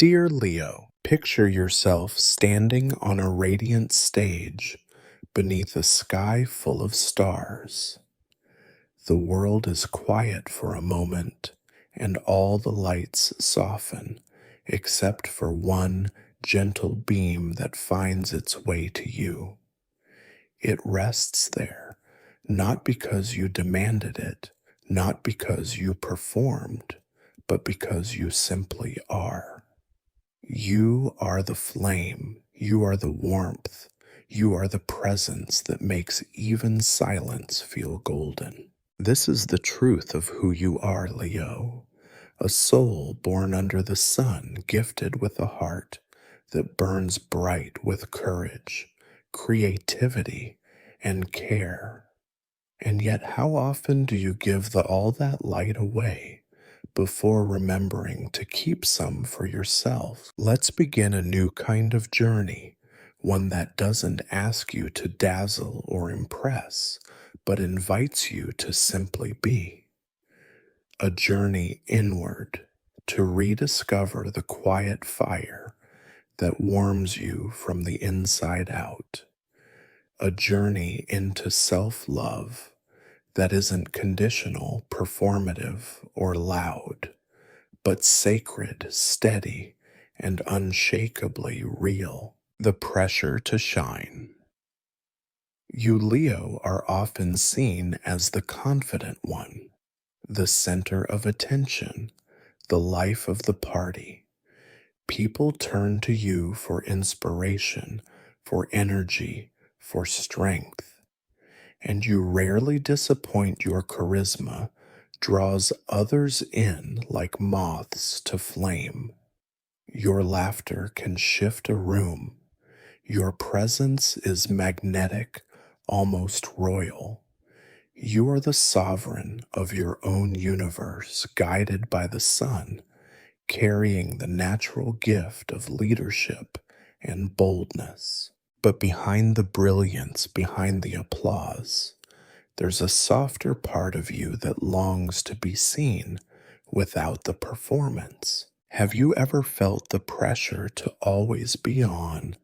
Dear Leo, picture yourself standing on a radiant stage beneath a sky full of stars. The world is quiet for a moment, and all the lights soften, except for one gentle beam that finds its way to you. It rests there, not because you demanded it, not because you performed, but because you simply are. You are the flame, you are the warmth, you are the presence that makes even silence feel golden. This is the truth of who you are, Leo. A soul born under the sun, gifted with a heart that burns bright with courage, creativity, and care. And yet, how often do you give all that light away before remembering to keep some for yourself? Let's begin a new kind of journey, one that doesn't ask you to dazzle or impress, but invites you to simply be. A journey inward to rediscover the quiet fire that warms you from the inside out. A journey into self-love that isn't conditional, performative, or loud, but sacred, steady, and unshakably real. The pressure to shine. You, Leo, are often seen as the confident one, the center of attention, the life of the party. People turn to you for inspiration, for energy, for strength. And you rarely disappoint. Your charisma draws others in like moths to flame. Your laughter can shift a room. Your presence is magnetic, almost royal. You are the sovereign of your own universe, guided by the sun, carrying the natural gift of leadership and boldness. But behind the brilliance, behind the applause, there's a softer part of you that longs to be seen without the performance. Have you ever felt the pressure to always be on,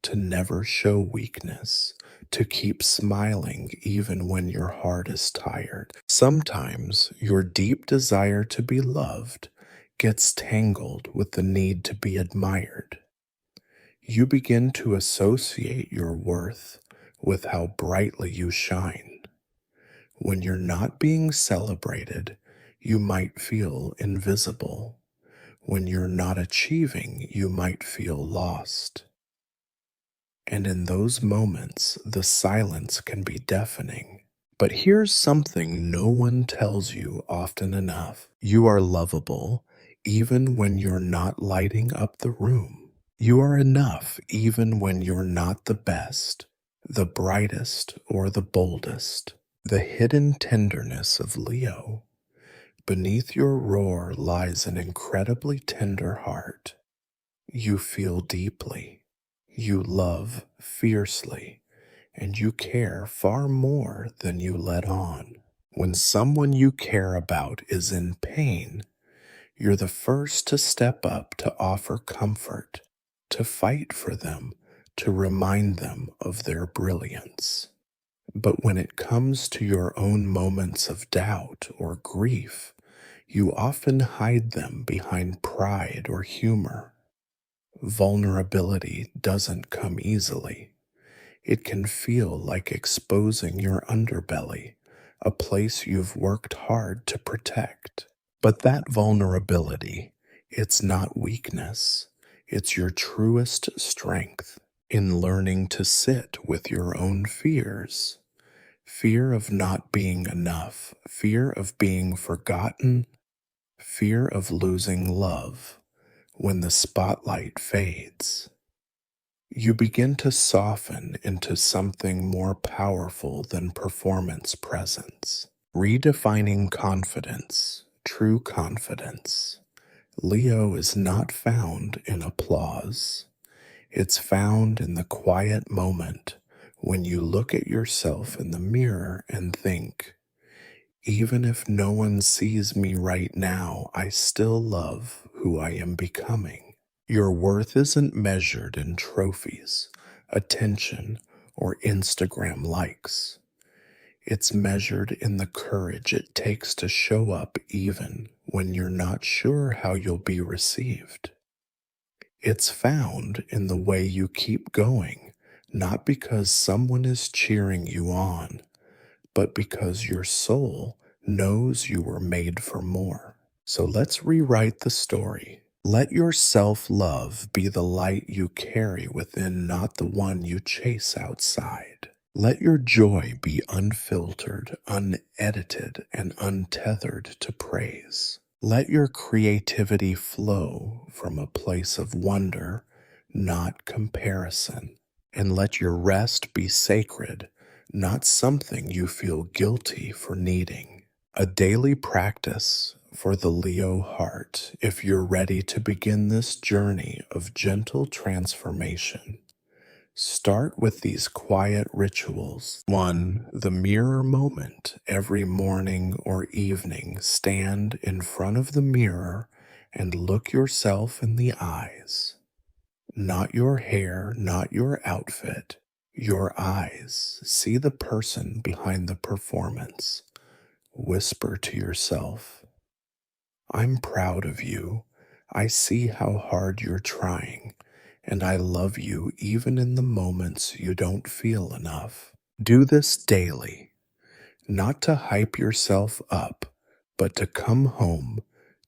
to never show weakness, to keep smiling even when your heart is tired? Sometimes your deep desire to be loved gets tangled with the need to be admired. You begin to associate your worth with how brightly you shine. When you're not being celebrated, you might feel invisible. When you're not achieving, you might feel lost. And in those moments, the silence can be deafening. But here's something no one tells you often enough. You are lovable, even when you're not lighting up the room. You are enough, even when you're not the best, the brightest, or the boldest. The hidden tenderness of Leo. Beneath your roar lies an incredibly tender heart. You feel deeply, you love fiercely, and you care far more than you let on. When someone you care about is in pain, you're the first to step up to offer comfort, to fight for them, to remind them of their brilliance. But when it comes to your own moments of doubt or grief, you often hide them behind pride or humor. Vulnerability doesn't come easily. It can feel like exposing your underbelly, a place you've worked hard to protect. But that vulnerability, it's not weakness. It's your truest strength in learning to sit with your own fears. Fear of not being enough, fear of being forgotten, fear of losing love when the spotlight fades. You begin to soften into something more powerful than performance presence, redefining confidence, true confidence. Leo is not found in applause. It's found in the quiet moment when you look at yourself in the mirror and think, even if no one sees me right now, I still love who I am becoming. Your worth isn't measured in trophies, attention, or Instagram likes. It's measured in the courage it takes to show up even when you're not sure how you'll be received. It's found in the way you keep going, not because someone is cheering you on, but because your soul knows you were made for more. So let's rewrite the story. Let your self love be the light you carry within, not the one you chase outside. Let your joy be unfiltered, unedited, and untethered to praise. Let your creativity flow from a place of wonder, not comparison. And let your rest be sacred, not something you feel guilty for needing. A daily practice for the Leo heart if you're ready to begin this journey of gentle transformation. Start with these quiet rituals. 1. The mirror moment. Every morning or evening, stand in front of the mirror and look yourself in the eyes. Not your hair, not your outfit, your eyes. See the person behind the performance. Whisper to yourself, I'm proud of you. I see how hard you're trying, and I love you even in the moments you don't feel enough. Do this daily, not to hype yourself up, but to come home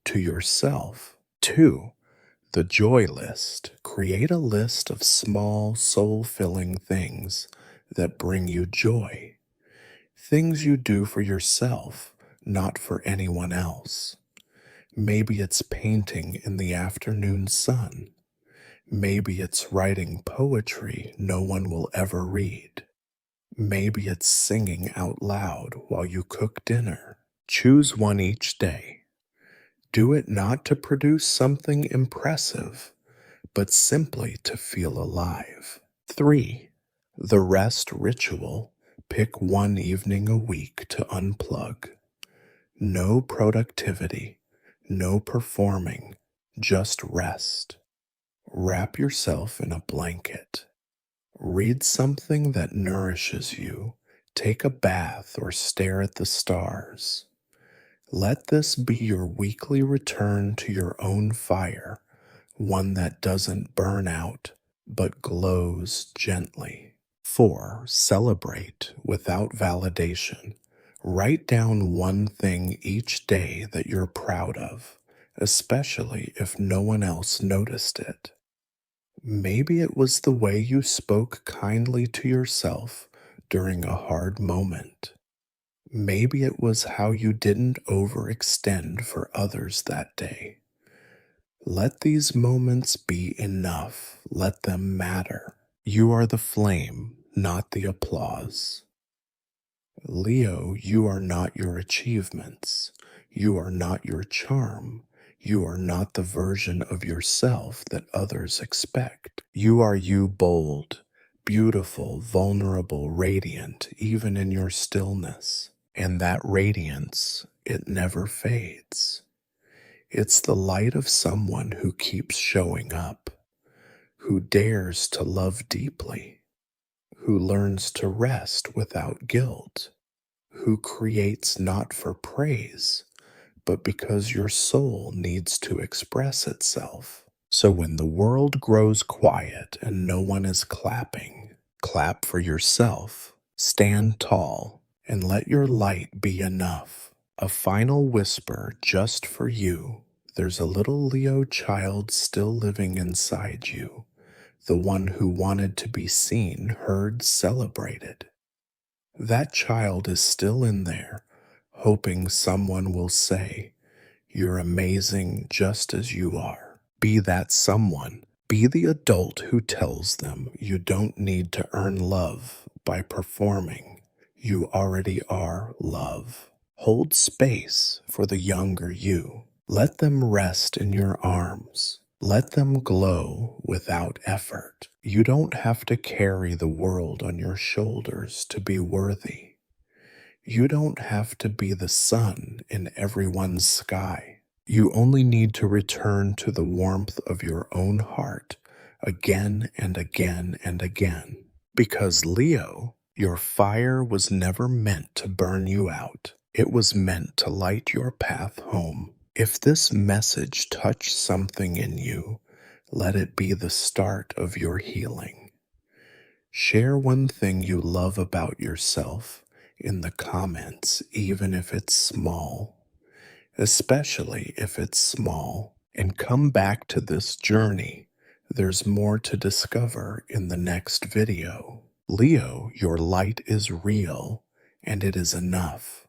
to yourself. 2. The joy list. Create a list of small, soul-filling things that bring you joy. Things you do for yourself, not for anyone else. Maybe it's painting in the afternoon sun. Maybe it's writing poetry no one will ever read. Maybe it's singing out loud while you cook dinner. Choose one each day. Do it not to produce something impressive, but simply to feel alive. 3. The rest ritual. Pick one evening a week to unplug. No productivity, no performing, just rest. Wrap yourself in a blanket. Read something that nourishes you. Take a bath or stare at the stars. Let this be your weekly return to your own fire, one that doesn't burn out, but glows gently. 4. Celebrate without validation. Write down one thing each day that you're proud of, especially if no one else noticed it. Maybe it was the way you spoke kindly to yourself during a hard moment. Maybe it was how you didn't overextend for others that day. Let these moments be enough. Let them matter. You are the flame, not the applause. Leo, you are not your achievements. You are not your charm. You are not the version of yourself that others expect. You are you, bold, beautiful, vulnerable, radiant, even in your stillness. And that radiance, it never fades. It's the light of someone who keeps showing up, who dares to love deeply, who learns to rest without guilt, who creates not for praise, but because your soul needs to express itself. So when the world grows quiet and no one is clapping, clap for yourself, stand tall, and let your light be enough. A final whisper just for you. There's a little Leo child still living inside you, the one who wanted to be seen, heard, celebrated. That child is still in there, hoping someone will say, you're amazing just as you are. Be that someone. Be the adult who tells them you don't need to earn love by performing. You already are love. Hold space for the younger you. Let them rest in your arms. Let them glow without effort. You don't have to carry the world on your shoulders to be worthy. You don't have to be the sun in everyone's sky. You only need to return to the warmth of your own heart again and again and again. Because Leo, your fire was never meant to burn you out. It was meant to light your path home. If this message touched something in you, let it be the start of your healing. Share one thing you love about yourself in the comments, even if it's small. Especially if it's small, and come back to this journey. There's more to discover in the next video. Leo, your light is real, and it is enough.